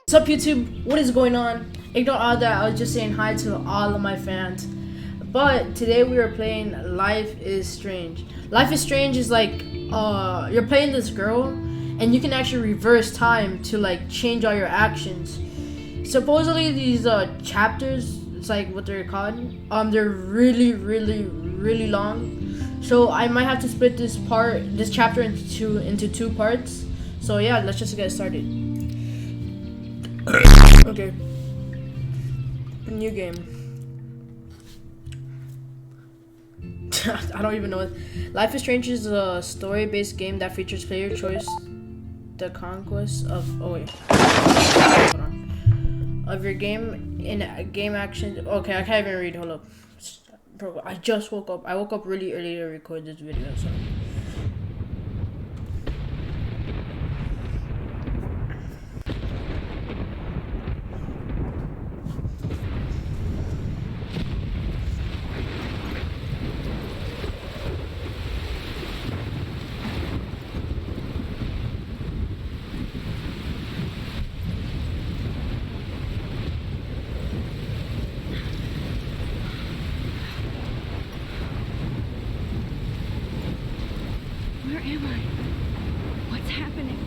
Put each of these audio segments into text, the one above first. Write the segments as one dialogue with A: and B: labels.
A: What's up, YouTube? What is going on? Ignore all that. I was just saying hi to all of my fans. But today we are playing Life is Strange. Life is Strange is like you're playing this girl and you can actually reverse time to like change all your actions. Supposedly these chapters, it's like what they're called, they're really long. So I might have to split this chapter into two parts. So yeah, let's just get started. Okay. New game. I don't even know. Life is Strange is a story-based game that features player choice, the conquest of hold on, of your game in a game action. Okay, I can't even read. Hold up, bro. I just woke up. I woke up really early to record this video. So.
B: Where am I? What's happening?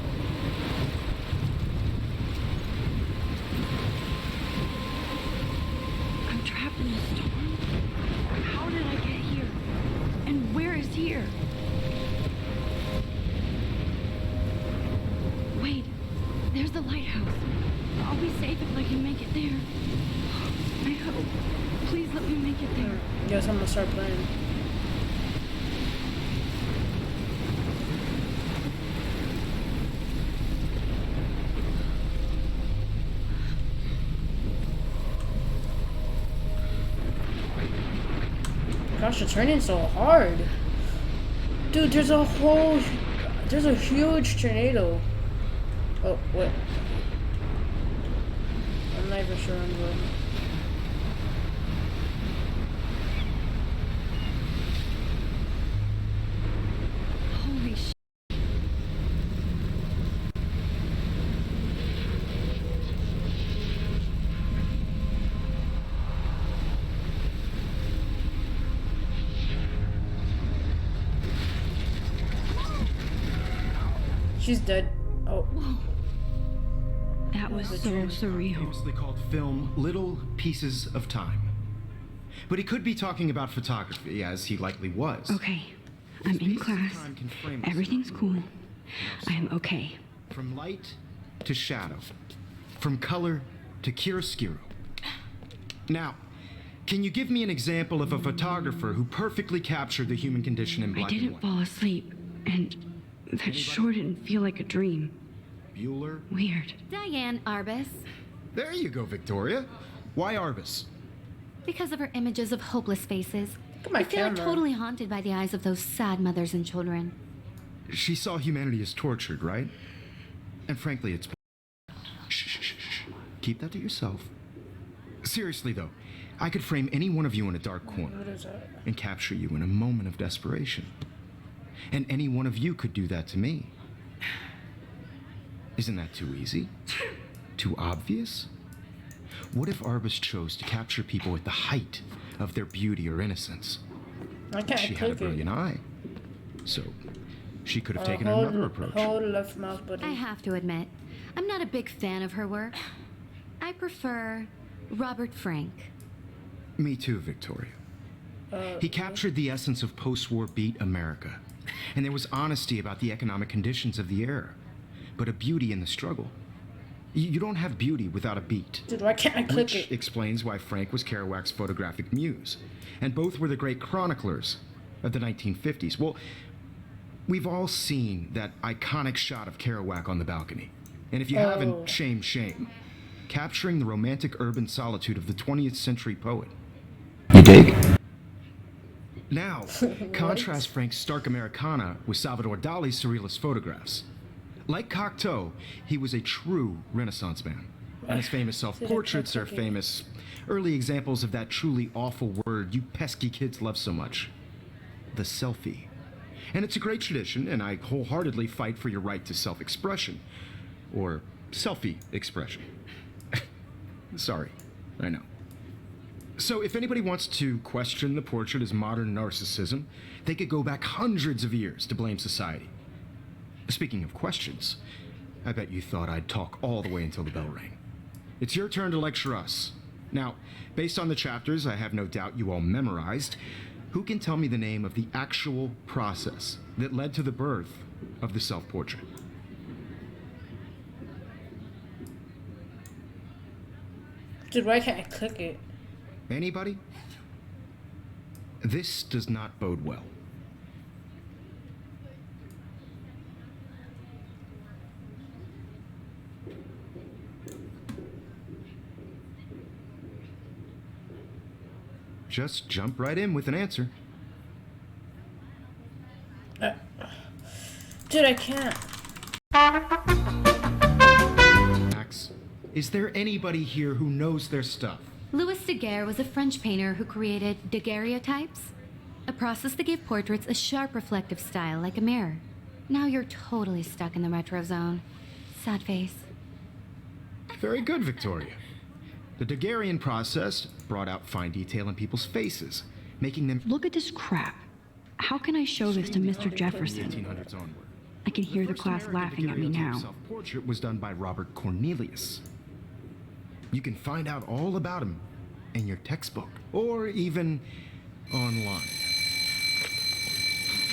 B: I'm trapped in a storm? How did I get here? And where is here? Wait, there's the lighthouse. I'll be safe if I can make it there. I hope. Please let me make it there.
A: Guess I'm gonna start playing. Gosh, you're turning so hard. Dude, there's a huge tornado. Oh, wait. I'm not even sure I'm good.
B: Holy sh**.
A: She's dead. Oh.
B: Whoa. That was so surreal.
C: Famously called film Little Pieces of Time. But he could be talking about photography, as he likely was.
B: Okay, I'm in class. Everything's cool. I am okay.
C: From light to shadow. From color to chiaroscuro. Now, can you give me an example of a photographer who perfectly captured the human condition in
B: I
C: black and
B: didn't
C: white?
B: fall asleep, and that sure didn't feel like a dream.
C: Bueller?
B: Weird.
D: Diane Arbus,
C: There you go, Victoria. Why Arbus?
D: because of her images of hopeless faces.
A: Look at my
D: I feel
A: camera.
D: totally haunted by the eyes of those sad mothers and children.
C: She saw humanity as tortured, right? And frankly, it's... Shh, shh, shh, shh. Keep that to yourself. Seriously, though, I could frame any one of you in a dark corner
A: What is that?
C: and capture you in a moment of desperation. And any one of you could do that to me. Isn't that too easy? Too obvious? What if Arbus chose to capture people at the height of their beauty or innocence?
A: I can't
C: She had a
A: click it.
C: brilliant eye. So, she could have taken
A: hold,
C: another approach.
A: Hold left mouse button.
D: I have to admit, I'm not a big fan of her work. I prefer Robert Frank.
C: Me too, Victoria. He captured the essence of post-war beat America. And there was honesty about the economic conditions of the era, but a beauty in the struggle. You don't have beauty without a beat.
A: Dude, why can't I click
C: Which
A: it?
C: explains why Frank was Kerouac's photographic muse. And both were the great chroniclers of the 1950s. Well, we've all seen that iconic shot of Kerouac on the balcony. And if you haven't, shame, shame. Capturing the romantic urban solitude of the 20th century poet. You dig? Now, contrast Frank's stark Americana with Salvador Dali's surrealist photographs. Like Cocteau, he was a true Renaissance man. And his famous self-portraits are famous early examples of that truly awful word you pesky kids love so much. The selfie. And it's a great tradition, and I wholeheartedly fight for your right to self-expression. Or selfie expression. Sorry, I know. So if anybody wants to question the portrait as modern narcissism, they could go back hundreds of years to blame society. Speaking of questions, I bet you thought I'd talk all the way until the bell rang. It's your turn to lecture us. Now, based on the chapters I have no doubt you all memorized, who can tell me the name of the actual process that led to the birth of the self-portrait?
A: Dude, why can't I click it?
C: Anybody? This does not bode well. Just jump right in with an answer.
A: Dude, I can't.
C: Max, is there anybody here who knows their stuff?
D: Louis Daguerre was a French painter who created daguerreotypes, a process that gave portraits a sharp reflective style like a mirror. Now you're totally stuck in the retro zone. Sad face.
C: Very good, Victoria. The Daguerrean process brought out fine detail in people's faces, making them
B: Look at this crap. How can I show this to Mr. Jefferson?
C: 1800s onward.
B: I can hear the
C: first
B: class
C: American
B: laughing at me
C: daguerreotype
B: now.
C: Self-portrait was done by Robert Cornelius. You can find out all about him in your textbook or even online.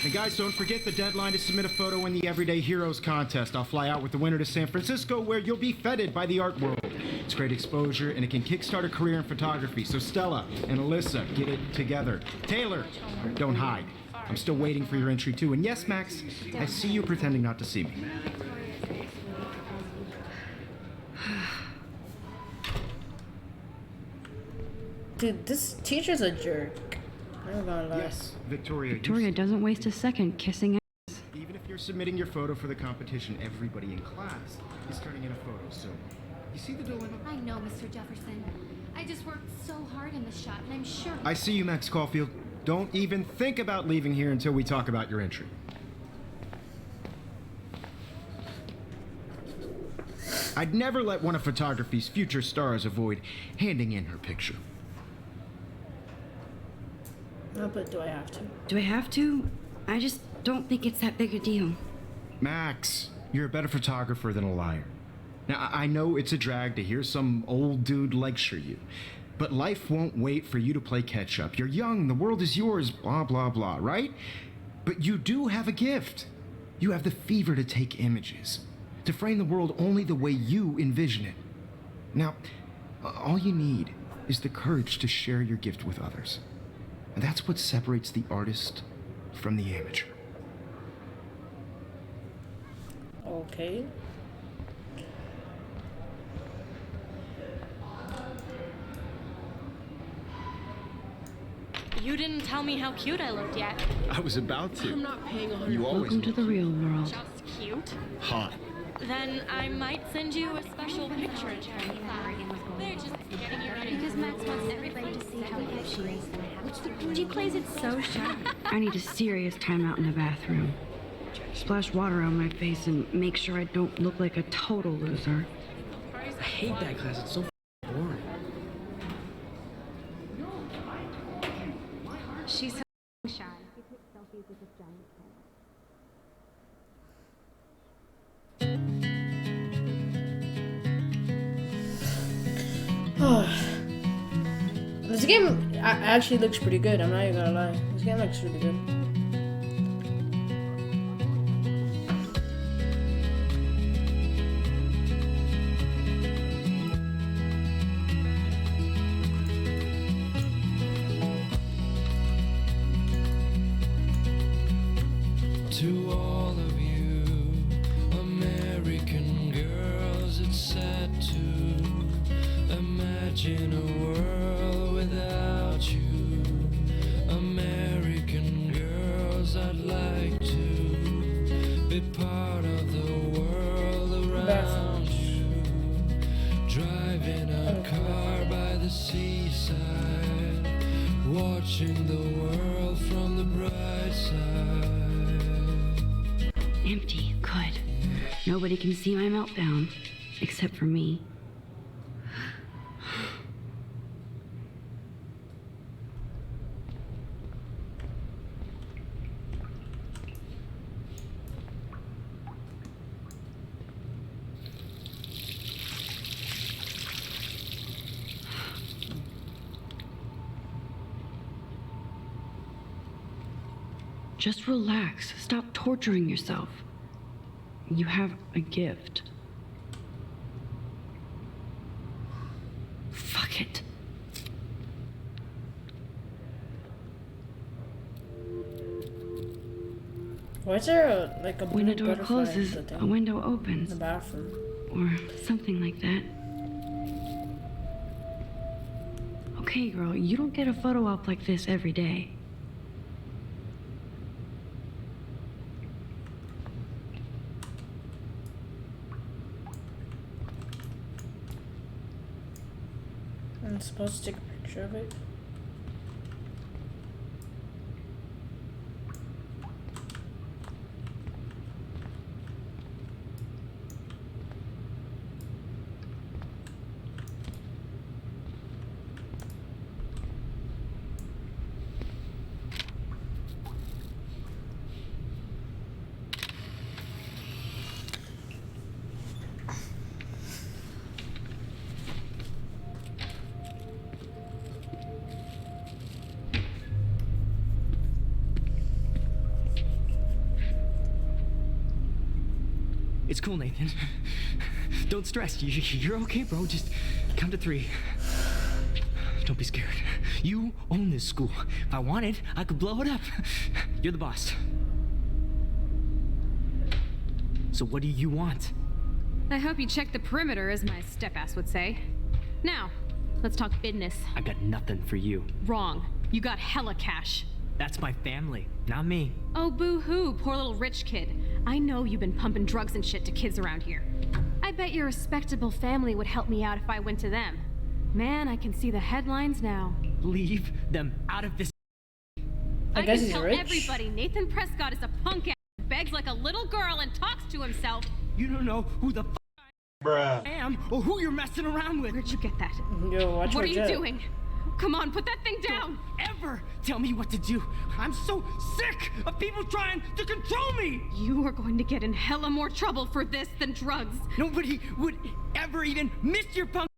C: And guys, don't forget the deadline to submit a photo in the Everyday Heroes contest. I'll fly out with the winner to San Francisco, where you'll be feted by the art world. It's great exposure, and it can kickstart a career in photography. So Stella and Alyssa, get it together. Taylor, don't hide. I'm still waiting for your entry too. And yes, Max, I see you pretending not to see me.
A: Dude, this teacher's a jerk. I'm not gonna lie.
C: Yes, Victoria.
B: Victoria doesn't waste a second kissing.
C: Even if you're submitting your photo for the competition, everybody in class is turning in a photo. So, you see the dilemma?
D: I know, Mr. Jefferson. I just worked so hard in this shot, and I'm sure...
C: I see you, Max Caulfield. Don't even think about leaving here until we talk about your entry. I'd never let one of photography's future stars avoid handing in her picture.
A: No, but do I have to?
B: Do I have to? I just don't think it's that big a deal.
C: Max, you're a better photographer than a liar. Now, I know it's a drag to hear some old dude lecture you, but life won't wait for you to play catch up. You're young, the world is yours, blah, blah, blah, right? But you do have a gift. You have the fever to take images, to frame the world only the way you envision it. Now, all you need is the courage to share your gift with others. And that's what separates the artist from the amateur.
A: Okay.
E: You didn't tell me how cute I looked yet.
C: I was about to.
A: I'm not paying 100.
C: You always
B: Welcome to the real world.
E: Just cute?
C: hot.
E: Then I might send you a special picture. They're just getting you ready.
D: Because Max wants everybody to see how hip she is. She plays it so sharp.
B: I need a serious timeout in the bathroom. Splash water on my face and make sure I don't look like a total loser.
F: I hate that class. It's so boring.
D: She's so shy.
A: This game actually looks pretty good. I'm not even gonna lie. This game looks really good.
G: To all of you American girls, it's sad to imagine a world without you. American girls, I'd like to be part of the world around you. Driving a car by the seaside, watching the world from the bright side.
B: Empty. Good. Nobody can see my meltdown. except for me. Just relax. Stop torturing yourself. You have a gift. Fuck it.
A: Why is there like a blue
B: When a door
A: butterfly
B: closes,
A: in the
B: a
A: thing?
B: window
A: In
B: opens.
A: the bathroom?
B: Or something like that. Okay, girl, you don't get a photo op like this every day.
A: I'm supposed to take a picture of it.
F: It's cool, Nathan. Don't stress. You're okay, bro. Just count to 3. Don't be scared. You own this school. If I wanted, I could blow it up. You're the boss. So what do you want?
H: I hope you checked the perimeter, as my step-ass would say. Now, let's talk business.
F: I got nothing for you.
H: Wrong. You got hella cash.
F: That's my family, not me.
H: Oh, boo-hoo, poor little rich kid. I know you've been pumping drugs and shit to kids around here. I bet your respectable family would help me out if I went to them. Man, I can see the headlines now.
F: Leave them out of this.
A: I guess
H: can
A: he's
H: tell
A: rich.
H: everybody Nathan Prescott is a punk ass who begs like a little girl and talks to himself.
F: You don't know who the I am or who you're messing around with.
H: Where'd you get that?
A: Yo, watch
H: What
A: my
H: are you
A: jet.
H: doing? Come on, put that thing down!
F: Ever tell me what to do. I'm so sick of people trying to control me.
H: You are going to get in hella more trouble for this than drugs.
F: Nobody would ever even miss your punk,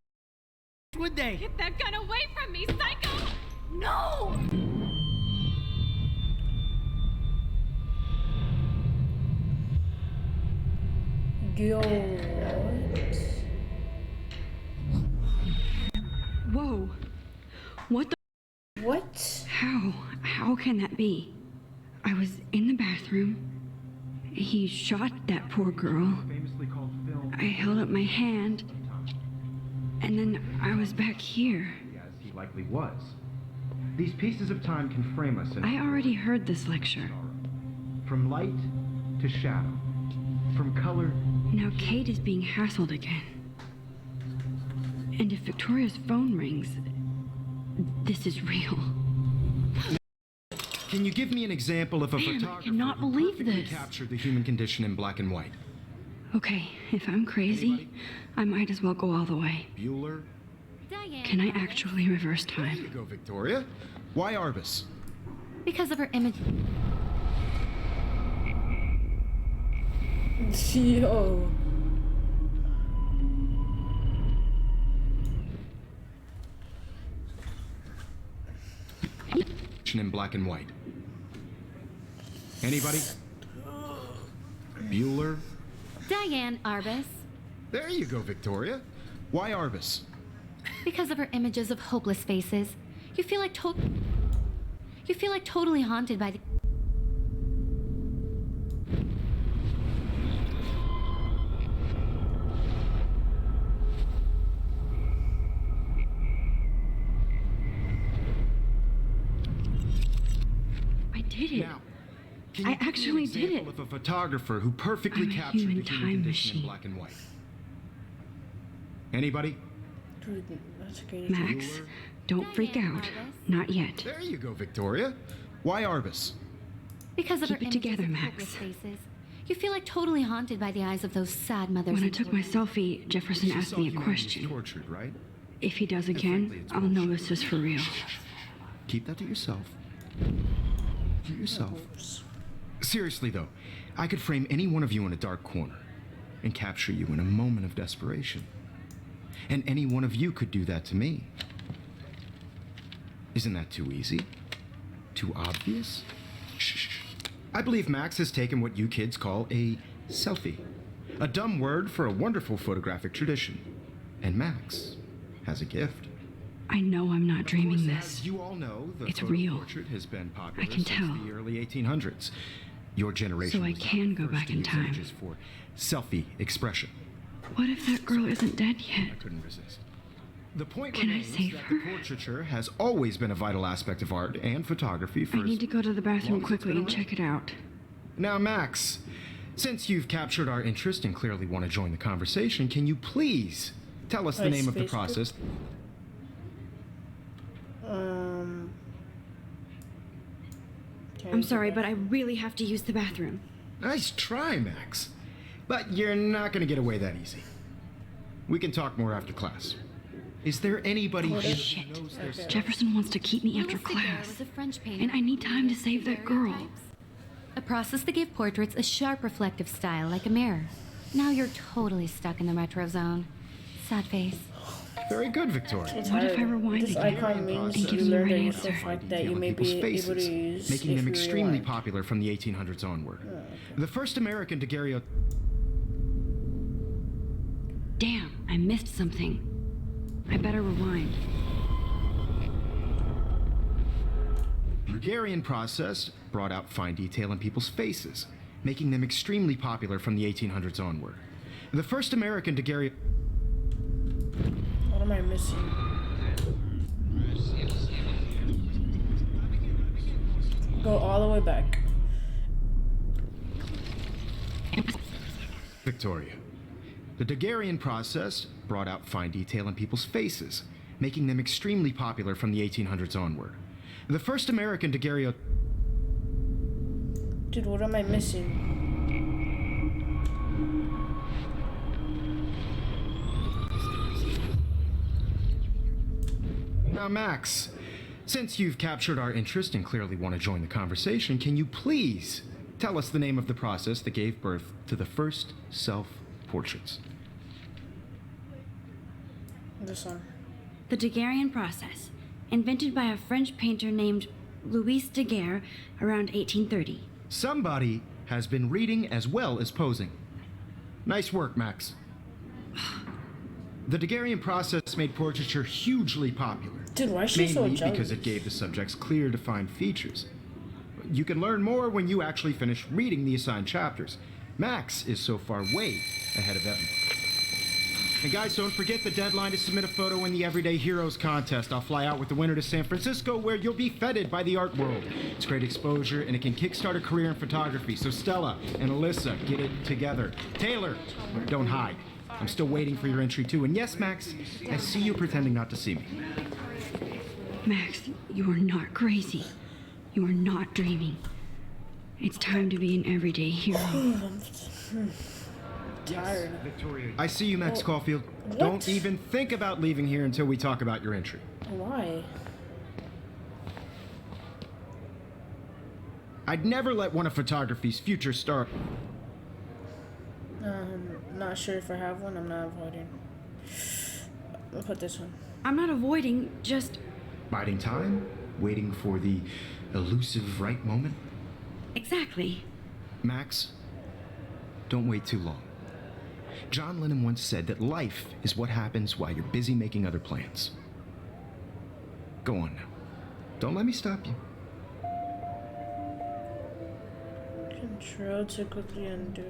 F: would they?
H: Get that gun away from me, psycho! No!
A: Yo,
B: Whoa. What the?
A: what?
B: How can that be? I was in the bathroom. He shot that poor girl. I held up my hand. And then I was back here.
C: As he likely was. These pieces of time can frame us in
B: I already heard this lecture.
C: from light to shadow, from color.
B: Now Kate is being hassled again. And if Victoria's phone rings, this is real.
C: Can you give me an example of a
B: Man, I
C: photographer
B: cannot
C: who
B: believe
C: perfectly
B: this.
C: captured the human condition in black and white?
B: Okay, if I'm crazy, I might as well go all the way.
C: Bueller?
D: Diane.
B: Can I actually reverse
C: There
B: time?
C: you go, Victoria. Why Arbus?
D: Because of her image.
A: Yo.
C: In black and white. Anybody? Bueller?
D: Diane Arbus.
C: There you go, Victoria. Why Arbus?
D: Because of her images of hopeless faces. You feel like totally haunted by the.
B: I did it.
C: Now, can
B: I
C: you give me
B: actually
C: an
B: did
C: example
B: it.
C: of a photographer who perfectly
B: I'm a
C: captured
B: human
C: the human
B: time
C: condition in
B: machine.
C: black and white? Anybody?
A: Dude, that's a great
B: Max, don't freak out. Not yet.
C: There you go, Victoria. Why Arbus?
D: Because of
B: Keep
D: her
B: it together,
D: images of
B: Max.
D: hopeless faces. You feel like totally haunted by the eyes of those sad mothers.
B: When I
D: and
B: took my
D: children.
B: selfie, Jefferson
C: She
B: asked
C: saw
B: me a
C: humanity
B: question.
C: tortured, right?
B: If he does
C: frankly,
B: again,
C: it's
B: I'll know this is for real.
C: Keep that to yourself. To yourself. Seriously, though, I could frame any one of you in a dark corner and capture you in a moment of desperation. And any one of you could do that to me. Isn't that too easy? Too obvious? Shh. I believe Max has taken what you kids call a selfie. A dumb word for a wonderful photographic tradition. And Max has a gift.
B: I know I'm not dreaming
C: Of course,
B: this.
C: as you all know, the
B: It's
C: photo
B: real.
C: portrait has been popular
B: I can
C: since
B: tell.
C: the early 1800s. Your generation
B: So I
C: was not
B: can
C: the
B: go
C: first
B: back
C: to
B: in
C: use
B: time.
C: images for selfie expression.
B: What if that girl isn't dead yet?
C: I couldn't resist. The point
B: Can I
C: remains
B: save
C: that
B: her?
C: the portraiture has always been a vital aspect of art and photography for
B: I need to go to the bathroom
C: long as it's
B: quickly
C: been
B: and check it out.
C: Now, Max, since you've captured our interest and clearly want to join the conversation, can you please tell us the
A: Wait,
C: name of the
A: Facebook?
C: process?
A: Okay,
B: I'm sorry, but I really have to use the bathroom.
C: Nice try, Max. But you're not going to get away that easy. We can talk more after class. Is there anybody here who
B: Shit.
C: knows their
B: Jefferson wants to keep me after
D: Louis Daguerre
B: class.
D: was a French painter
B: And I need time to
D: who
B: save that girl.
D: daguerreotypes, a process that gave portraits a sharp reflective style like a mirror. Now you're totally stuck in the retro zone. Sad face.
C: Very good, Victoria.
B: What if I rewind
A: this
B: again
A: icon means
B: and
A: you
B: give them the
A: learned a
B: right
A: useful
B: answer?
A: fact that you
C: Detailing
A: may be
C: people's
A: able to
C: faces,
A: use
C: making
A: if
C: them
A: you
C: extremely
A: rewind.
C: popular from the 1800s onward. The first American daguerreotype.
B: Damn, I missed something. I better rewind.
C: Daguerrean process brought out fine detail in people's faces, making them extremely popular from the 1800s onward. The first American daguerreotype.
A: What am I missing? Go all the way back.
C: Victoria. The Daguerrean process brought out fine detail in people's faces, making them extremely popular from the 1800s onward. The first American daguerreotype.
A: Dude, what am I missing?
C: Now, Max, since you've captured our interest and clearly want to join the conversation, can you please tell us the name of the process that gave birth to the first self-portraits?
A: This one.
B: The Daguerrean process, invented by a French painter named Louis Daguerre around 1830.
C: Somebody has been reading as well as posing. Nice work, Max. The Daguerrean process made portraiture hugely popular.
A: Dude, why is she so
C: Mainly
A: jealous?
C: because it gave the subjects clear, defined features. You can learn more when you actually finish reading the assigned chapters. Max is so far way ahead of Evan. And guys, don't forget the deadline to submit a photo in the Everyday Heroes contest. I'll fly out with the winner to San Francisco, where you'll be feted by the art world. It's great exposure, and it can kickstart a career in photography. So Stella and Alyssa, get it together. Taylor, don't hide. I'm still waiting for your entry too. And yes, Max, I see you pretending not to see me.
B: Max, you are not crazy. You are not dreaming. It's time to be an everyday hero.
A: Tired.
C: I see you, Max Caulfield.
A: what?
C: Don't even think about leaving here until we talk about your entry.
A: Why?
C: I'd never let one of photography's future stars.
A: Not sure if I have one. I'm not avoiding. I'll put this one.
B: I'm not avoiding, just
C: Biding time, waiting for the elusive right moment.
B: exactly.
C: Max, don't wait too long. John Lennon once said that life is what happens while you're busy making other plans. Go on now. Don't let me stop you.
A: Control to quickly undo.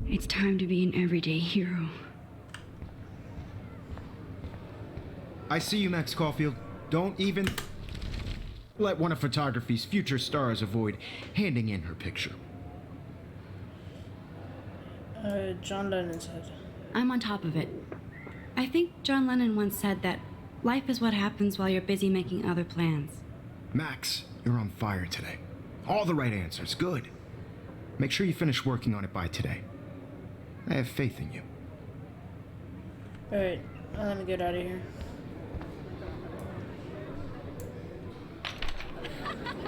B: It's time to be an everyday hero.
C: I see you, Max Caulfield. Don't even let one of photography's future stars avoid handing in her picture.
A: John Lennon said.
B: I'm on top of it. I think John Lennon once said that life is what happens while you're busy making other plans.
C: Max, you're on fire today. All the right answers. Good. Make sure you finish working on it by today. I have faith in you.
A: Alright, let me get out of here.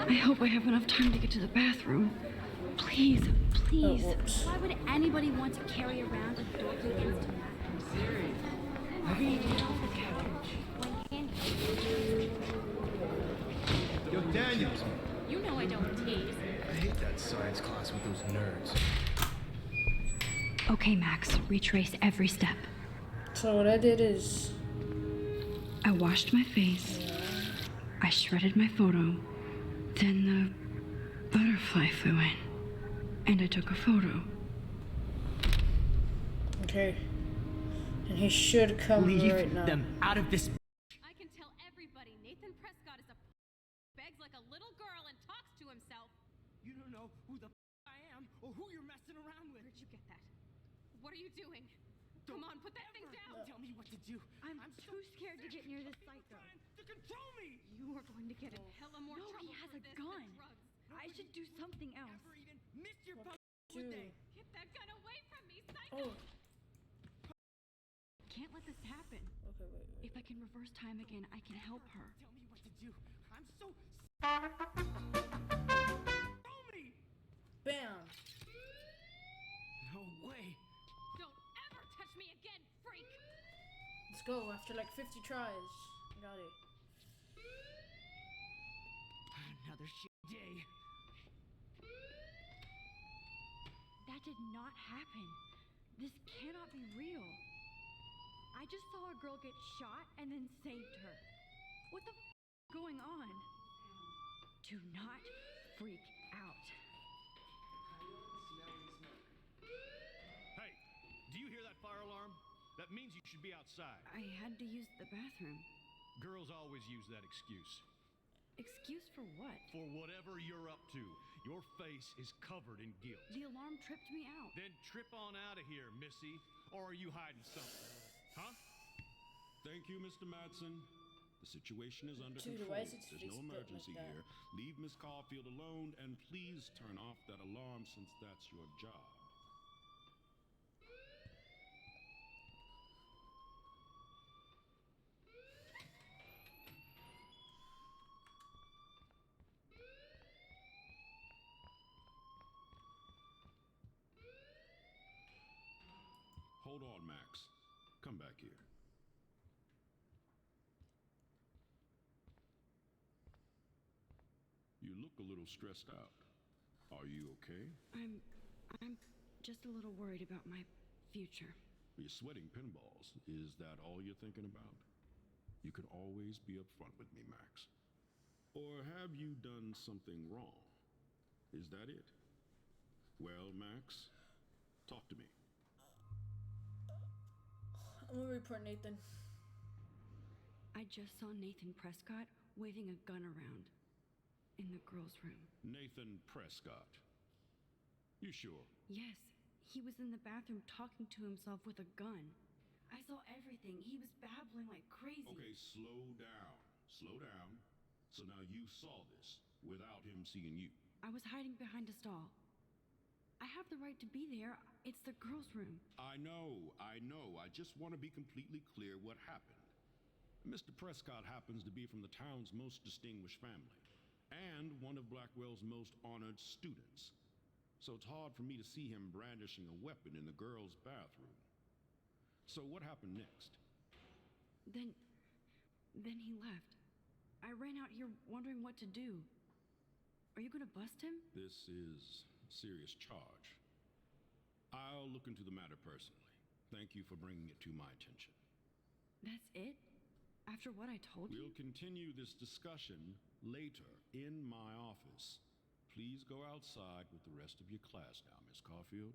B: I hope I have enough time to get to the bathroom. Please,
A: Oh,
B: please.
A: whoops.
H: Why would anybody want to carry around a dorky instant
C: Yo, Daniels.
E: You know I don't tease.
C: I hate that science class with those nerds.
B: Okay, Max, retrace every step.
A: So what I did is,
B: I washed my face. I shredded my photo. Then the butterfly flew in. And I took a photo.
A: okay, and he should come
F: Leave
A: right now.
F: them out of this.
H: I can tell everybody Nathan Prescott is a begs like a little girl and talks to himself.
F: You don't know who the I am or who you're messing around with.
H: Where'd you get that? What are you doing? Come on, put that thing down.
F: Tell me what to do.
B: I'm too scared to get near this psycho.
F: To control me.
H: You are going to get in hella more
B: No,
H: trouble
B: he has
H: for
B: a
H: this
B: gun.
H: than drugs.
B: I should do something else.
F: Never even missed your
A: Dude.
H: Get that gun away from me, psycho!
A: Oh,
B: Can't let this happen.
A: okay, wait.
B: If I can reverse time again, I can help her.
F: Tell me what to do. I'm so. Control me.
A: Bam!
F: No way.
H: Don't ever touch me again, freak!
A: Let's go, after like 50 tries. Got it.
F: Another shit day.
B: That did not happen. This cannot be real. I just saw a girl get shot and then saved her. What the is going on? Do not freak out.
I: Hey, do you hear that fire alarm? That means you should be outside.
B: I had to use the bathroom.
I: Girls always use that excuse.
B: Excuse for what?
I: For whatever you're up to, your face is covered in guilt.
B: The alarm tripped me out.
I: Then trip on out of here, Missy. Or are you hiding something? Huh?
J: Thank you, Mr. Madsen. The situation is under
A: Dude,
J: control.
A: why is its
J: There's
A: face
J: no
A: built
J: emergency
A: like that?
J: here. Leave Miss Caulfield alone, and please turn off that alarm since that's your job. Hold on, Max. Come back here. You look a little stressed out. Are you okay?
B: I'm just a little worried about my future.
J: You're sweating pinballs. Is that all you're thinking about? You can always be upfront with me, Max. Or have you done something wrong? Is that it? Well, Max, talk to me.
A: I'm gonna report Nathan.
B: I just saw Nathan Prescott waving a gun around in the girls' room.
J: Nathan Prescott. You sure?
B: Yes, he was in the bathroom talking to himself with a gun. I saw everything. He was babbling like crazy.
J: Okay, slow down. Slow down. So now you saw this without him seeing you.
B: I was hiding behind a stall. I have the right to be there. It's the girls' room.
J: I know. I just want to be completely clear what happened. Mr. Prescott happens to be from the town's most distinguished family, and one of Blackwell's most honored students. So it's hard for me to see him brandishing a weapon in the girls' bathroom. So what happened next?
B: Then he left. I ran out here wondering what to do. Are you gonna bust him?
J: This is a serious charge. I'll look into the matter personally. Thank you for bringing it to my attention.
B: That's it? After what I told you?
J: We'll continue this discussion later in my office. Please go outside with the rest of your class now, Miss Caulfield.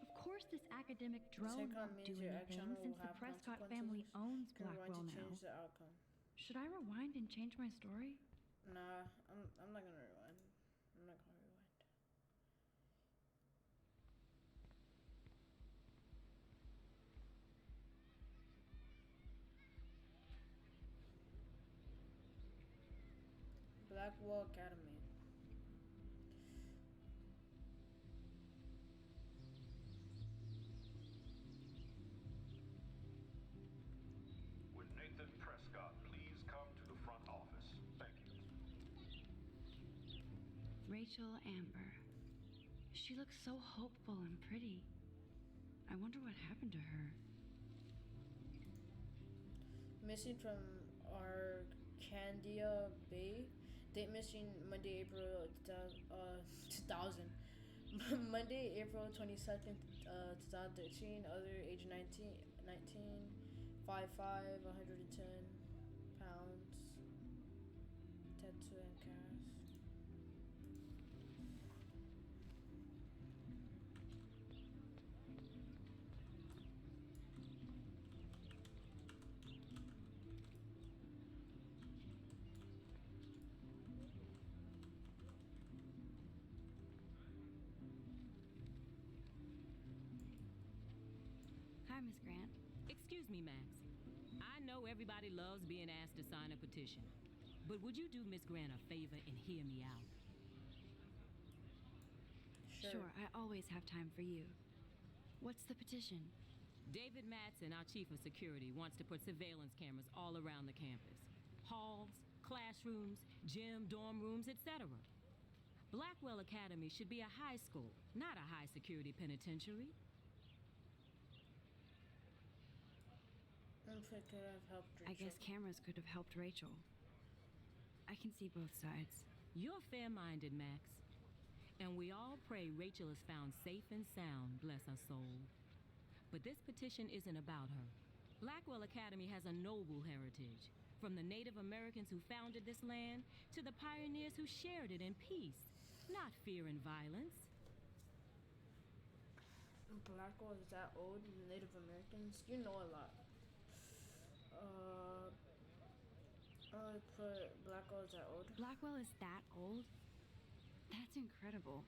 B: Of course this academic drone
A: Second
B: won't
A: means
B: do
A: your
B: anything
A: action will
B: since the
A: have
B: Prescott
A: consequences.
B: family owns
A: Can rewind
B: Blackwell
A: to
B: now.
A: change the outcome.
B: Should I rewind and change my story?
A: Nah, I'm not gonna rewind. I'm not gonna rewind. Blackwell Academy.
I: Would Nathan Prescott please come to the front office? Thank you.
B: Rachel Amber. She looks so hopeful and pretty. I wonder what happened to her.
A: Missing from Arcadia Bay. Date missing Monday, April 2000. Monday, April 22nd, 2013. Other age 19, 5'5", 110 pounds. Tattoo and cast.
B: Hi, Miss Grant.
K: Excuse me, Max. I know everybody loves being asked to sign a petition, but would you do Miss Grant a favor and hear me out?
B: Sure, I always have time for you. What's the petition?
K: David Matson, our chief of security, wants to put surveillance cameras all around the campus. Halls, classrooms, gym, dorm rooms, etc. Blackwell Academy should be a high school, not a high security penitentiary.
A: If it could have helped Rachel.
B: I guess cameras could have helped Rachel. I can see both sides.
K: You're fair-minded, Max. And we all pray Rachel is found safe and sound, bless her soul. But this petition isn't about her. Blackwell Academy has a noble heritage, from the Native Americans who founded this land to the pioneers who shared it in peace, not fear and violence.
A: Blackwell is that old? Native Americans? You know a lot. I would put Blackwell is that old.
B: Blackwell is that old? That's incredible.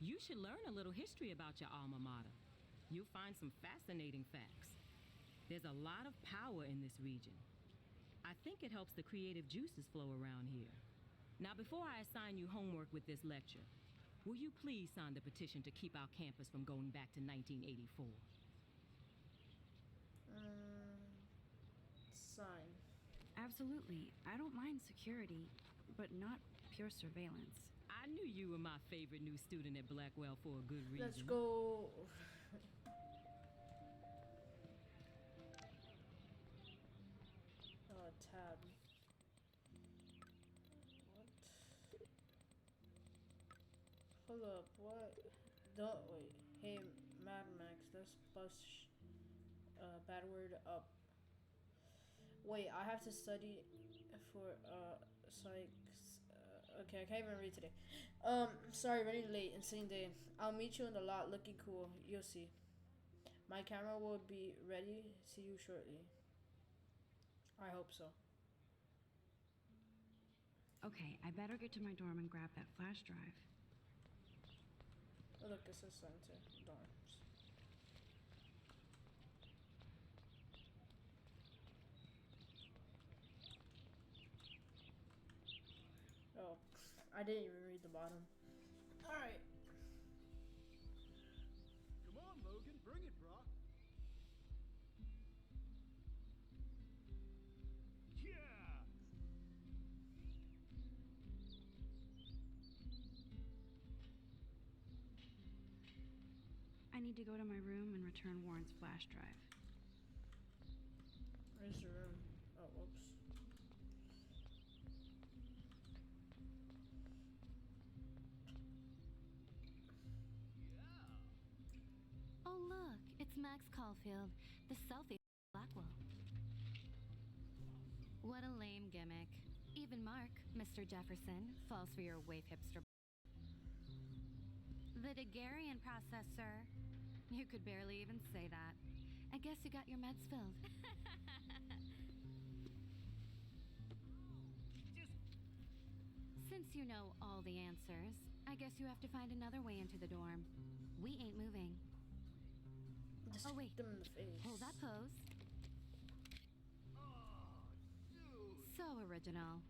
K: You should learn a little history about your alma mater. You'll find some fascinating facts. There's a lot of power in this region. I think it helps the creative juices flow around here. Now, before I assign you homework with this lecture, will you please sign the petition to keep our campus from going back to 1984?
A: Sign.
B: Absolutely. I don't mind security, but not pure surveillance.
K: I knew you were my favorite new student at Blackwell for a good reason.
A: Let's go. Tab. What? Hold up, what? Don't wait. Hey, Mad Max, let's bust bad word up. Wait, I have to study for psychs. Okay, I can't even read today. Sorry, running late and sitting day. I'll meet you in the lot looking cool. You'll see. My camera will be ready. See you shortly. I hope so.
B: Okay, I better get to my dorm and grab that flash drive.
A: Oh, look, it says center dorms. Oh, I didn't even read the bottom. Alright.
L: Come on, Logan, bring it, brah. Yeah!
B: I need to go to my room and return Warren's flash drive.
A: Where's the room? Oh, whoops.
D: Oh, look, it's Max Caulfield, the selfie Blackwell. What a lame gimmick. Even Mark, Mr. Jefferson, falls for your wave hipster. The Daguerrean process, sir. You could barely even say that. I guess you got your meds filled. Since you know all the answers, I guess you have to find another way into the dorm. We ain't moving.
A: Just
D: oh, wait.
A: them in the face.
D: Hold that pose. So original.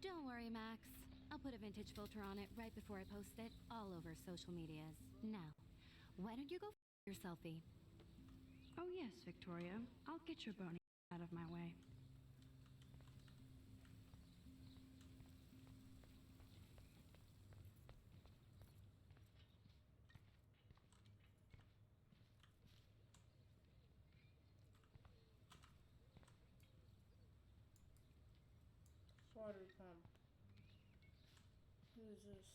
D: Don't worry, Max. I'll put a vintage filter on it right before I post it all over social medias. Now, why don't you go your selfie?
B: Oh yes, Victoria. I'll get your bony out of my way.
A: Water pump. Who is this?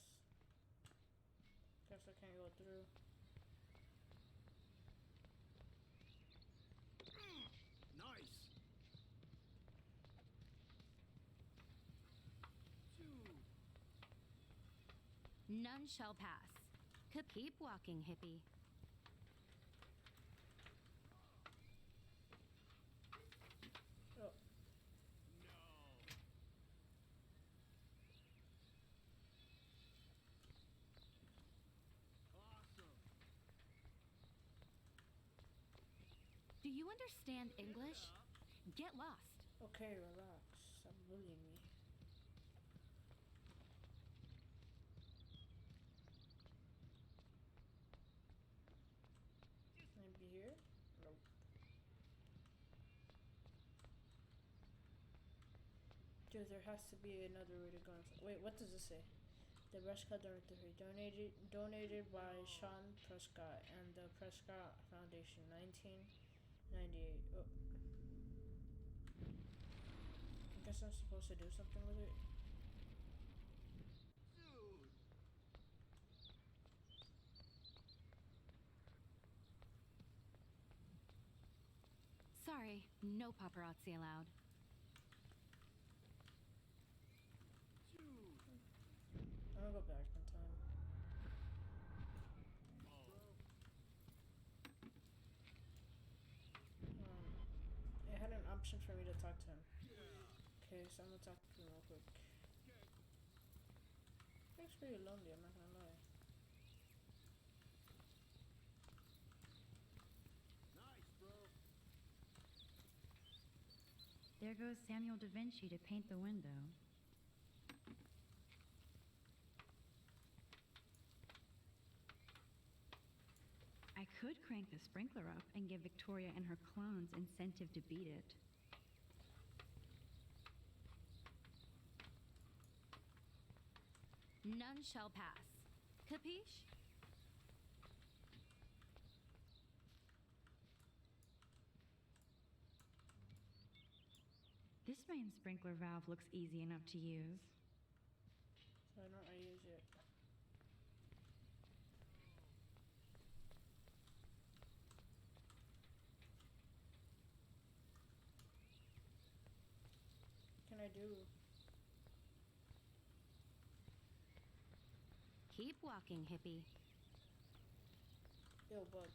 A: Guess I can't go through.
L: Nice.
D: None shall pass. Keep walking, hippie.
A: Oh.
D: Do you understand English? Get lost.
A: Okay, relax. Stop bullying me. Maybe here? Nope. Dude, there has to be another way to go. Wait, what does this say? The Prescott Dormitory, donated by Sean Prescott and the Prescott Foundation, 1998. Oh. I guess I'm supposed to do something with it.
D: Sorry, no paparazzi allowed.
A: I'm gonna go back in time. It had an option for me to talk to him. Okay, so I'm gonna talk to him real quick. It's pretty lonely, I'm not gonna lie.
L: Nice, bro.
M: There goes Samuel da Vinci to paint the window. I could crank the sprinkler up and give Victoria and her clones incentive to beat it.
D: None shall pass. Capiche?
M: This main sprinkler valve looks easy enough to use.
A: So why don't I use it? What can I do?
D: Keep walking, hippie.
A: Yo, bud.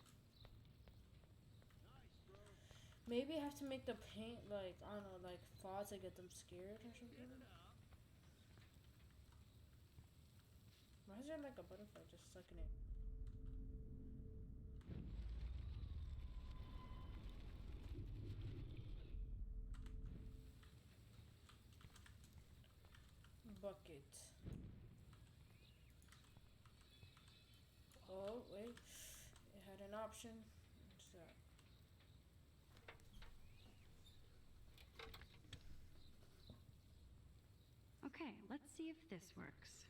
A: Maybe I have to make the paint, like, I don't know, like, fall to get them scared or something? Why is there, like, a butterfly just stuck in it? Bucket. Oh, wait. It had an option. What's that?
B: Okay, let's see if this works.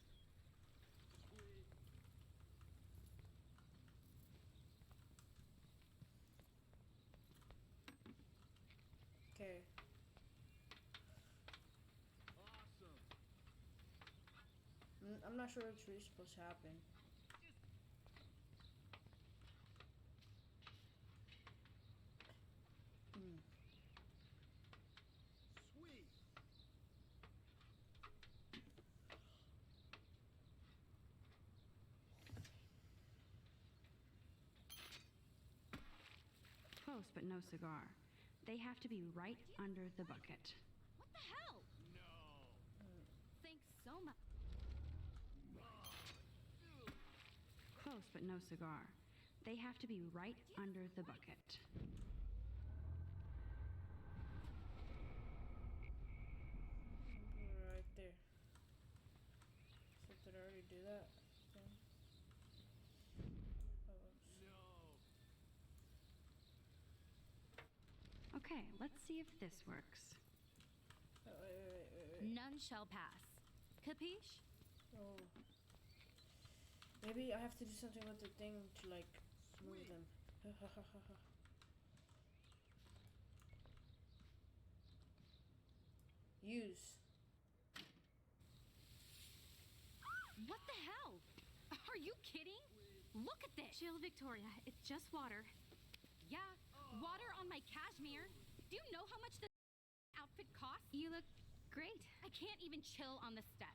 A: Okay. I'm not sure what's really supposed to happen.
L: Sweet.
B: Close, but no cigar. They have to be right under the bucket.
D: What the hell? Thanks so much.
B: Close, but no cigar. They have to be right under the bucket.
A: Right there.
M: Okay, let's see if this works.
A: Wait.
D: None shall pass. Capiche?
A: Oh. Maybe I have to do something with the thing to like move them. Use.
H: What the hell? Are you kidding? Look at this. Chill, Victoria. It's just water.
D: Yeah, water on my cashmere. Do you know how much this outfit costs?
H: You look great.
D: I can't even chill on the steps.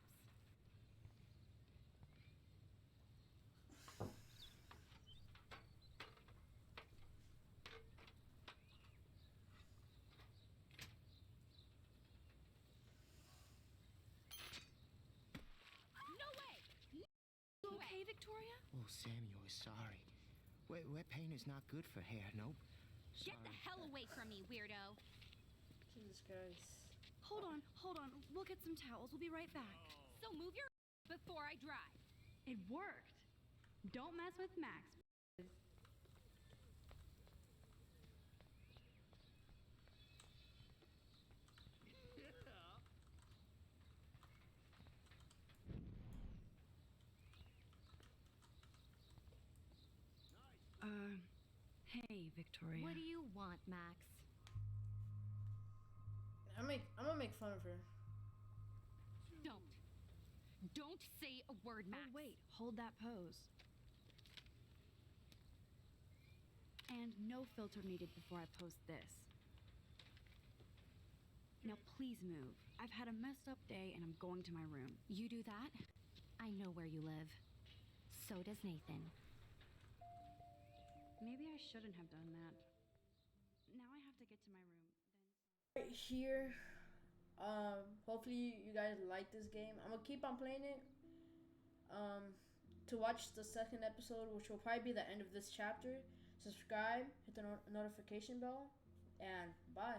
D: No way!
H: You okay, Victoria?
N: Oh, Samuel is sorry. Wet paint is not good for hair, nope.
D: Get the hell away from me, weirdo.
A: Jesus Christ.
M: Hold on. We'll get some towels. We'll be right back.
D: So move your before I dry.
M: It worked. Don't mess with Max. Hey, Victoria.
D: What do you want, Max?
A: I'm gonna make fun of her.
D: Don't say a word, Max.
M: Oh, wait. Hold that pose. And no filter needed before I post this. Now please move. I've had a messed up day and I'm going to my room.
D: You do that? I know where you live. So does Nathan.
M: Maybe I shouldn't have done that. Now I have to get to my room.
A: Right here. Hopefully you guys like this game. I'm gonna keep on playing it. To watch the second episode, which will probably be the end of this chapter, subscribe, hit the notification bell, and bye.